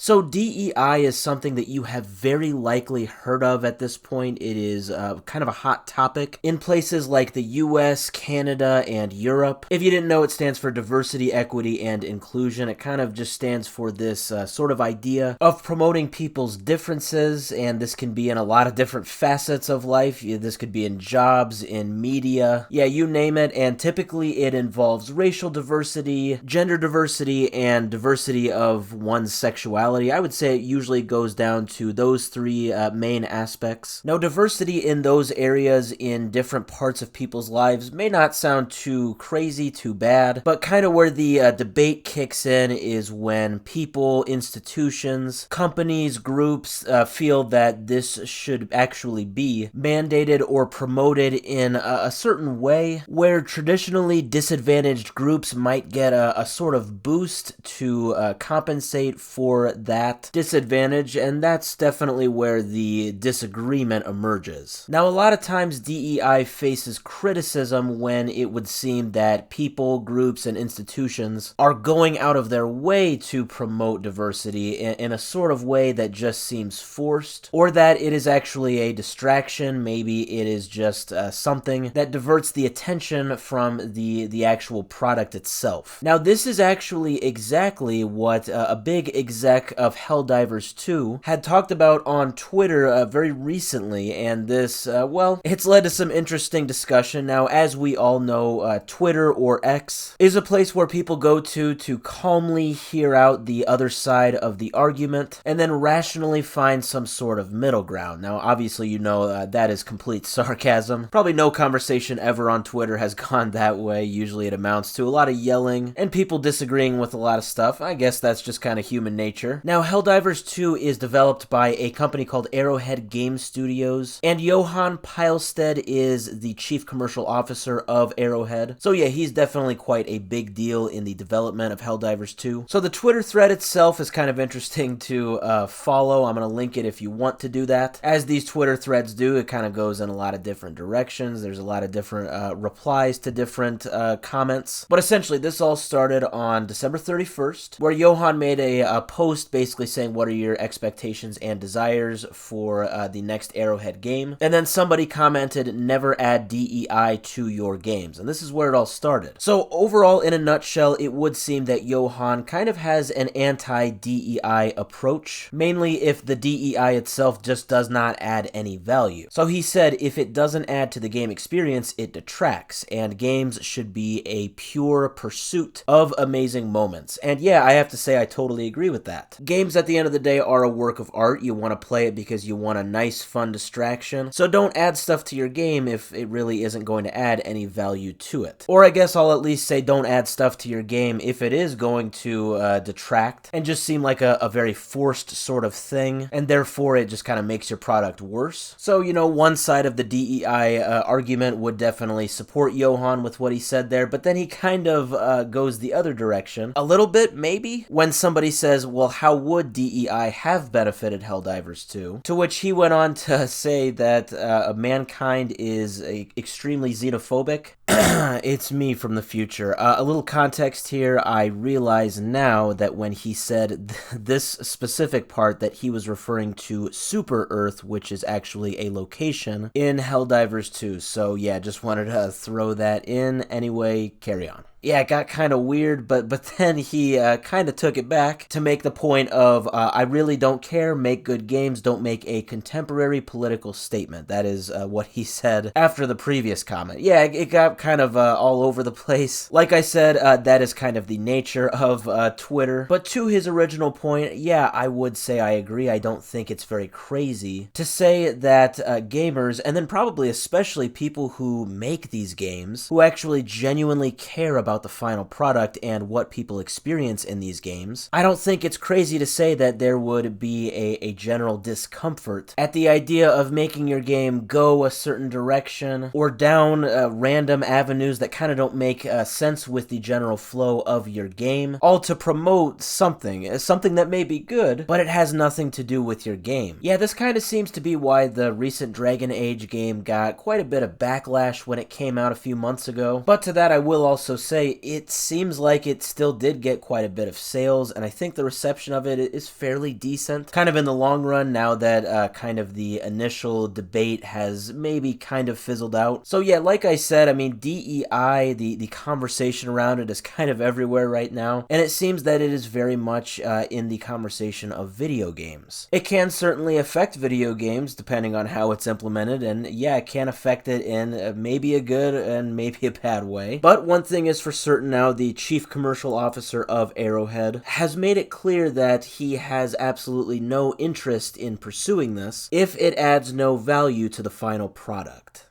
So DEI is something that you have very likely heard of at this point. It is kind of a hot topic in places like the US, Canada, and Europe. If you didn't know, it stands for diversity, equity, and inclusion. It kind of just stands for this sort of idea of promoting people's differences, and this can be in a lot of different facets of life. This could be in jobs, in media, yeah, you name it, and typically it involves racial diversity, gender diversity, and diversity of one's sexuality. I would say it usually goes down to those three main aspects. Now, diversity in those areas in different parts of people's lives may not sound too crazy, too bad, but kind of where the debate kicks in is when people, institutions, companies, groups feel that this should actually be mandated or promoted in a certain way, where traditionally disadvantaged groups might get a sort of boost to compensate for that disadvantage, and that's definitely where the disagreement emerges. Now, a lot of times DEI faces criticism when it would seem that people, groups, and institutions are going out of their way to promote diversity in a sort of way that just seems forced, or that it is actually a distraction. Maybe it is just something that diverts the attention from the actual product itself. Now, this is actually exactly what a big exec of Helldivers 2 had talked about on Twitter very recently, and this, well, it's led to some interesting discussion. Now, as we all know, Twitter, or X, is a place where people go to calmly hear out the other side of the argument, and then rationally find some sort of middle ground. Now, obviously, you know that is complete sarcasm. Probably no conversation ever on Twitter has gone that way. Usually it amounts to a lot of yelling, and people disagreeing with a lot of stuff. I guess that's just kind of human nature. Now, Helldivers 2 is developed by a company called Arrowhead Studios, and Johan Pilestead is the chief commercial officer of Arrowhead. So yeah, he's definitely quite a big deal in the development of Helldivers 2. So the Twitter thread itself is kind of interesting to follow. I'm going to link it if you want to do that. As these Twitter threads do, it kind of goes in a lot of different directions. There's a lot of different replies to different comments. But essentially, this all started on December 31st, where Johan made a post basically saying, what are your expectations and desires for the next Arrowhead game? And then somebody commented, never add DEI to your games. And this is where it all started. So overall, in a nutshell, it would seem that Johan kind of has an anti-DEI approach, mainly if the DEI itself just does not add any value. So he said if it doesn't add to the game experience, it detracts, and games should be a pure pursuit of amazing moments. And yeah, I have to say I totally agree with that. Games at the end of the day are a work of art. You want to play it because you want a nice, fun distraction. So don't add stuff to your game if it really isn't going to add any value to it. Or I guess I'll at least say don't add stuff to your game if it is going to detract and just seem like a very forced sort of thing, and therefore it just kind of makes your product worse. So, you know, one side of the DEI argument would definitely support Johan with what he said there, but then he kind of goes the other direction a little bit, maybe, when somebody says, well, how would DEI have benefited Helldivers 2? To which he went on to say that mankind is extremely xenophobic. It's me from the future. A little context here. I realize now that when he said this specific part that he was referring to Super Earth, which is actually a location in Helldivers 2. So yeah, just wanted to throw that in. Anyway, carry on. Yeah, it got kind of weird, but then he kind of took it back to make the point of, I really don't care, make good games, don't make a contemporary political statement. That is what he said after the previous comment. Yeah, it got kind of all over the place. Like I said, that is kind of the nature of Twitter. But to his original point, yeah, I would say I agree. I don't think it's very crazy to say that gamers, and then probably especially people who make these games, who actually genuinely care about the final product and what people experience in these games, I don't think it's crazy to say that there would be a general discomfort at the idea of making your game go a certain direction or down random avenues that kind of don't make sense with the general flow of your game, all to promote something that may be good, but it has nothing to do with your game. Yeah, this kind of seems to be why the recent Dragon Age game got quite a bit of backlash when it came out a few months ago, but to that I will also say say, it seems like it still did get quite a bit of sales, and I think the reception of it is fairly decent. Kind of in the long run, now that kind of the initial debate has maybe kind of fizzled out. So yeah, like I said, I mean, DEI, the conversation around it is kind of everywhere right now, and it seems that it is very much in the conversation of video games. It can certainly affect video games depending on how it's implemented, and yeah, it can affect it in maybe a good and maybe a bad way. But one thing is for certain now, the chief commercial officer of Arrowhead has made it clear that he has absolutely no interest in pursuing this if it adds no value to the final product.